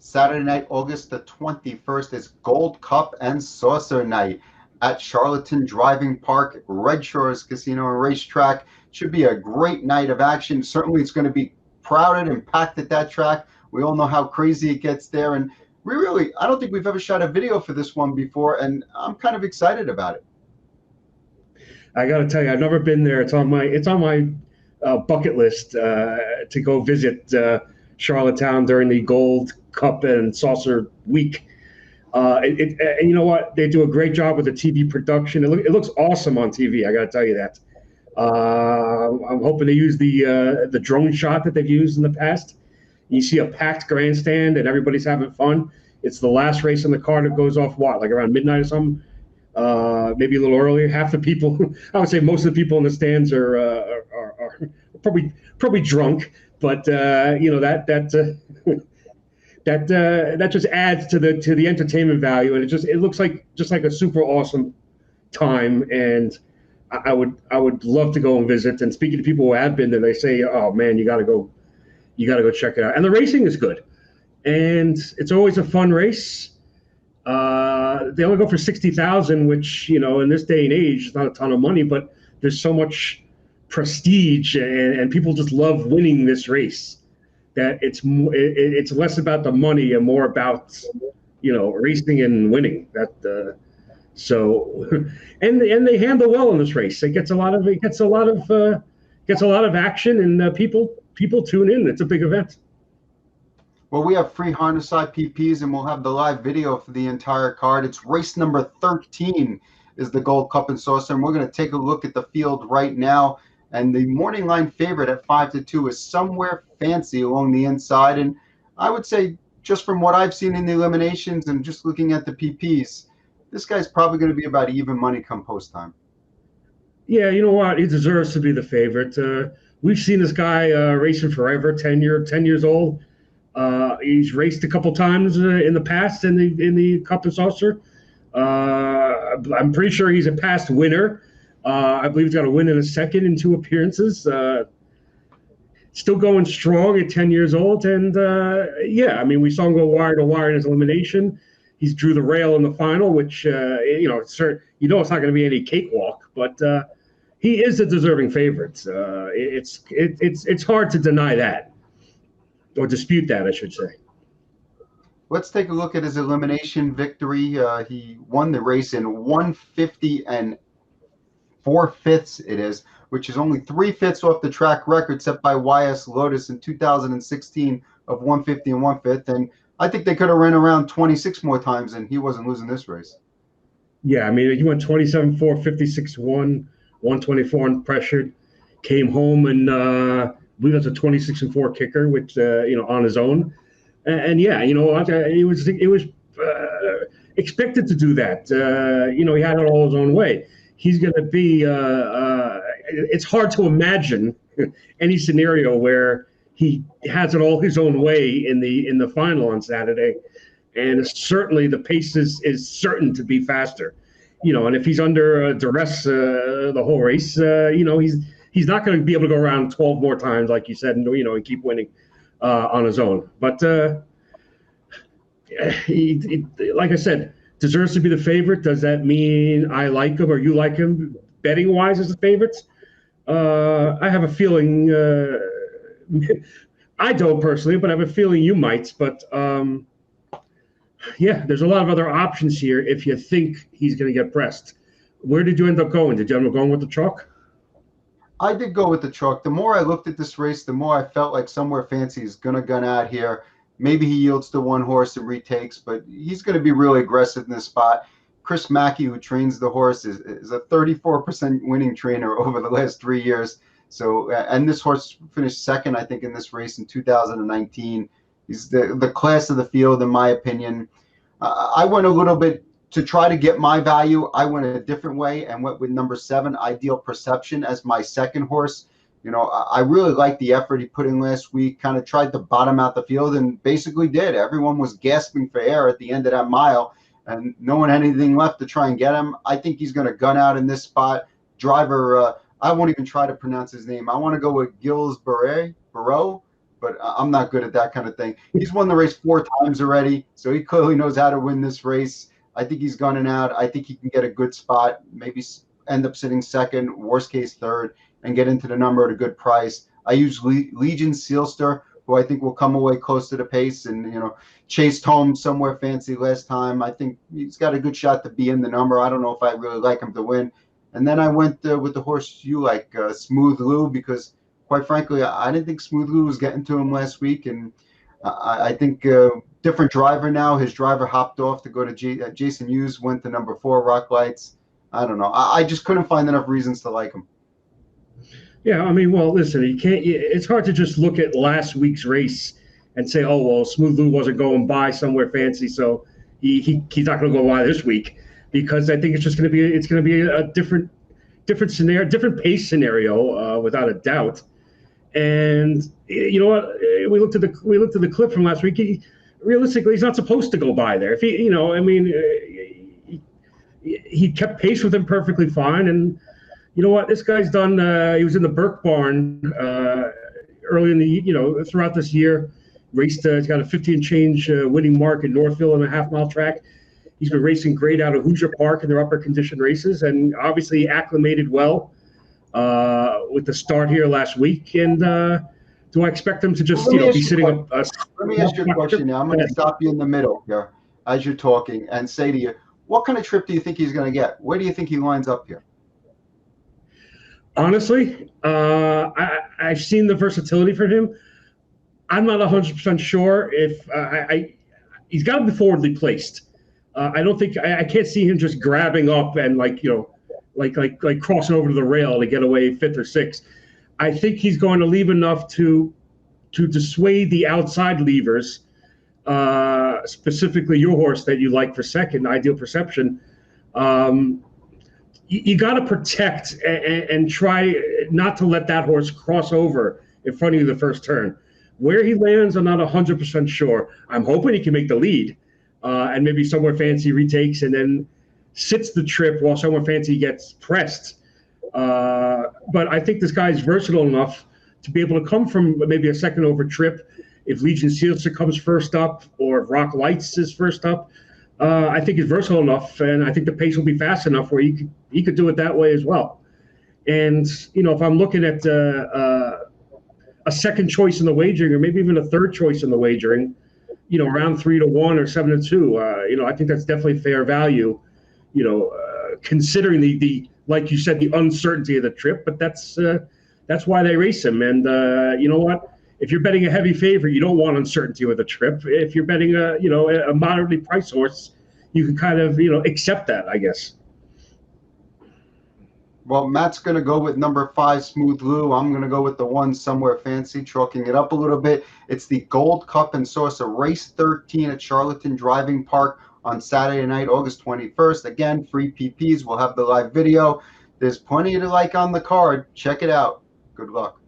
Saturday night, August the 21st, is Gold Cup and Saucer Night at Charlottetown Driving Park, Red Shores Casino and Racetrack. Should be a great night of action. Certainly it's going to be crowded and packed at that track. We all know how crazy it gets there. And I don't think we've ever shot a video for this one before, and I'm kind of excited about it. I got to tell you, I've never been there. It's on my bucket list to go visit Charlottetown during the Gold Cup and Saucer Week. And you know what? They do a great job with the TV production. It looks awesome on TV. I got to tell you that. I'm hoping they use the drone shot that they've used in the past. You see a packed grandstand and everybody's having fun. It's the last race on the card that goes off like around midnight or something. Maybe a little earlier. Half the people, I would say most of the people in the stands are probably drunk, but that just adds to the entertainment value, and it looks like a super awesome time. And I would love to go and visit. And speaking to people who have been there, they say, "Oh man, you got to go check it out." And the racing is good, and it's always a fun race. They only go for 60,000, which, in this day and age is not a ton of money, but there's so much prestige and people just love winning this race that it's less about the money and more about, racing and winning. And they handle well in this race. It gets a lot of action, and people tune in. It's a big event. Well, we have free harness side PPs, and we'll have the live video for the entire card. It's race number 13 is the Gold Cup and Saucer, and we're going to take a look at the field right now. And the morning line favorite at 5-2 is Somewhere Fancy along the inside. And I would say, just from what I've seen in the eliminations and just looking at the PPs, this guy's probably going to be about even money come post time. Yeah, you know what? He deserves to be the favorite. We've seen this guy racing forever, 10 years old. He's raced a couple times in the past in the Cup and Saucer. I'm pretty sure he's a past winner. I believe he's got a win in a second in 2 appearances. Still going strong at 10 years old. And we saw him go wire to wire in his elimination. He's drew the rail in the final, which it's not going to be any cakewalk, but he is a deserving favorite. It's hard to deny that. Or dispute that, I should say. Let's take a look at his elimination victory. He won the race in 150 and 4/5 it is, which is only 3/5 off the track record set by YS Lotus in 2016 of 150 and 1/5. And I think they could have run around 26 more times, and he wasn't losing this race. Yeah, I mean, he went 27-4, 56-1, 124 unpressured, came home and I believe that's a 26-4 kicker, which on his own, and it was expected to do that. He had it all his own way. He's going to be. It's hard to imagine any scenario where he has it all his own way in the final on Saturday, and certainly the pace is certain to be faster. And if he's under duress the whole race, he's not going to be able to go around 12 more times, like you said, and keep winning on his own. But he, like I said, deserves to be the favorite. Does that mean I like him or you like him betting-wise as the favorites? I have a feeling I don't personally, but I have a feeling you might. But there's a lot of other options here if you think he's going to get pressed. Where did you end up going? Did you end up going with the chalk? I did go with the truck. The more I looked at this race, the more I felt like Somewhere Fancy is going to gun out here. Maybe he yields to one horse and retakes, but he's going to be really aggressive in this spot. Chris Mackey, who trains the horse, is a 34% winning trainer over the last 3 years. So, and this horse finished second, I think, in this race in 2019. He's the class of the field, in my opinion. I went a little bit to try to get my value. I went a different way and went with number 7, Ideal Perception, as my second horse. I really liked the effort he put in last week, kind of tried to bottom out the field and basically did. Everyone was gasping for air at the end of that mile, and no one had anything left to try and get him. I think he's going to gun out in this spot. Driver, I won't even try to pronounce his name. I want to go with Gilles Barreau. but I'm not good at that kind of thing. He's won the race 4 times already, so he clearly knows how to win this race. I think he's gunning out. I think he can get a good spot, maybe end up sitting second, worst case third, and get into the number at a good price. I use Legion Sealster, who I think will come away close to the pace and, chased home somewhere fancy last time. I think he's got a good shot to be in the number. I don't know if I really like him to win. And then I went with the horse you like, Smooth Lou, because quite frankly, I didn't think Smooth Lou was getting to him last week. And I think different driver now. His driver hopped off to go to Jason Hughes, went to number 4, Rock Lights. I don't know. I just couldn't find enough reasons to like him. Yeah, I mean, well, listen, you can't. It's hard to just look at last week's race and say, oh, well, Smooth Lou wasn't going by somewhere fancy, so he's not going to go by this week, because I think it's just going to be a different scenario, different pace scenario, without a doubt. And you know what? We looked at the clip from last week. Realistically, he's not supposed to go by there. If he kept pace with him perfectly fine. And you know what? This guy's done. He was in the Burke Barn early in the throughout this year. Raced. He's got a 50 and change winning mark in Northville on a half-mile track. He's been racing great out of Hoosier Park in their upper condition races, and obviously acclimated well with the start here last week. And do I expect him to just be sitting up? Let me ask you a question now. I'm going to stop you in the middle here as you're talking and say to you, what kind of trip do you think he's going to get? Where do you think he lines up here? Honestly, I've seen the versatility for him. I'm not 100% sure if he's got to be forwardly placed. I don't think I can't see him just grabbing up and like crossing over to the rail to get away 5th or 6th. I think he's going to leave enough to dissuade the outside levers, specifically your horse that you like for second, Ideal Perception. You got to protect and try not to let that horse cross over in front of you the first turn. Where he lands, I'm not 100% sure. I'm hoping he can make the lead, and maybe Somewhere Fancy retakes and then sits the trip while Somewhere Fancy gets pressed. But I think this guy's versatile enough to be able to come from maybe a second over trip. If Legion Sealster comes first up, or if Rock Lights is first up, I think he's versatile enough, and I think the pace will be fast enough where he could do it that way as well. And if I'm looking at a second choice in the wagering, or maybe even a third choice in the wagering, around 3-1 or 7-2, I think that's definitely fair value. Considering the like you said, the uncertainty of the trip, but that's why they race him. And you know what? If you're betting a heavy favorite, you don't want uncertainty with a trip. If you're betting a moderately priced horse, you can kind of accept that, I guess. Well, Matt's going to go with number 5, Smooth Lou. I'm going to go with the 1, Somewhere Fancy, chalking it up a little bit. It's the Gold Cup and Saucer Race 13 at Charlottetown Driving Park on Saturday night, August 21st. Again, free PPs. We'll have the live video. There's plenty to like on the card. Check it out. Good luck.